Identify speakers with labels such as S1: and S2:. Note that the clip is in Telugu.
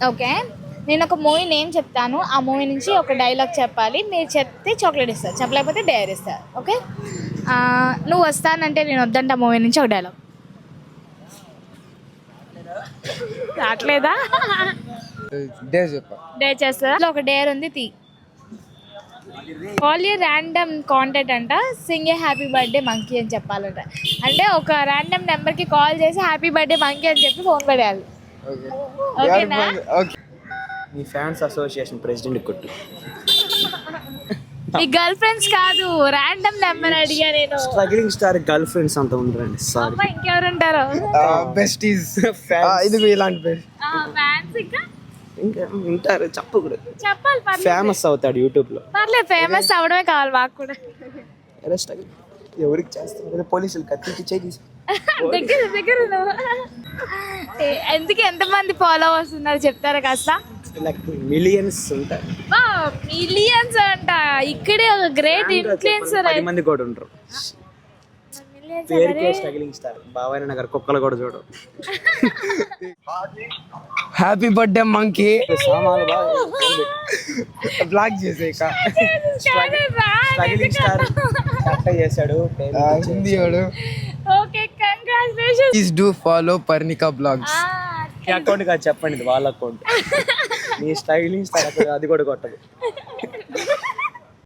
S1: ఓకే, నేను ఒక మూవీ నేమ్ చెప్తాను. ఆ మూవీ నుంచి ఒక డైలాగ్ చెప్పాలి. మీరు చెప్తే చాక్లెట్ ఇస్తారు, చెప్పలేకపోతే డైరీ ఇస్తారు. ఓకే, నువ్వు వస్తానంటే నేను వద్దంట మూవీ నుంచి ఒక డైలాగ్. రావట్లేదా? డే చేస్తా. ఒక డేర్ ఉంది, తీ. కాల్ యూ ర్యాండమ్ కాంటాక్ట్ అంట, సింగ్ ఏ హ్యాపీ బర్త్డే మంకీ అని చెప్పాలంట. అంటే ఒక ర్యాండమ్ నెంబర్కి కాల్ చేసి హ్యాపీ బర్త్డే మంకీ అని చెప్పి ఫోన్ పడేయాలి. ఓకేనా?
S2: మీ ఫ్యాన్స్ అసోసియేషన్ ప్రెసిడెంట్ కొట్టు.
S1: మీ గర్ల్ ఫ్రెండ్స్ కాదు, ర్యాండమ్ నెంబర్ అడిగా నేను.
S2: స్ట్రగ్లింగ్ స్టార్ గర్ల్ ఫ్రెండ్స్ అంత ఉండరండి. సారీ.
S1: అమ్మా, ఇంకెవరు ఉంటారు?
S2: బెస్టీస్ ఇది ఇలాంటి
S1: ఫ్యాన్స్
S2: ఇంకా ఉంటారు. చెప్పకూడదు,
S1: చెప్పాలి.
S2: ఫేమస్ అవుతాడు యూట్యూబ్ లో.
S1: పర్లేదు, ఫేమస్ అవడమే కావాలి మాకు కూడా.
S2: ఎవరికి చేస్తారు? పోలీసులు కత్తి చేసి
S1: దగ్గర ఎందుకు ఎంతమంది ఫాలోవర్స్ ఉన్నారు చెప్తారా కాస్త?
S2: మిలియన్స్ ఉంటారు.
S1: మిలియన్స్ అంట. ఇక్కడే ఒక గ్రేట్ ఇన్ఫ్లుయెన్సర్.
S2: 10 మంది కూడా ఉంటారు. పేరుకే స్ట్రగ్లింగ్ స్టార్. బాబాయ్ నగర్ కుక్కలు కూడా చూడు.
S3: Happy birthday monkey.
S2: సామాన్లు బాగా
S3: బ్లాక్ చేసేక
S2: స్ట్రగ్లింగ్ స్టార్ కరెక్ట్ చేశాడు.
S3: హిందీ వాడు.
S1: Okay, congratulations.
S3: Please do follow Parnika blogs.
S2: మీ అకౌంట్ కాదు, చెప్పండి, ఇది వాళ్ళ అకౌంట్. మీ స్టైలింగ్ స్టార్ అది కూడా కొట్టదు.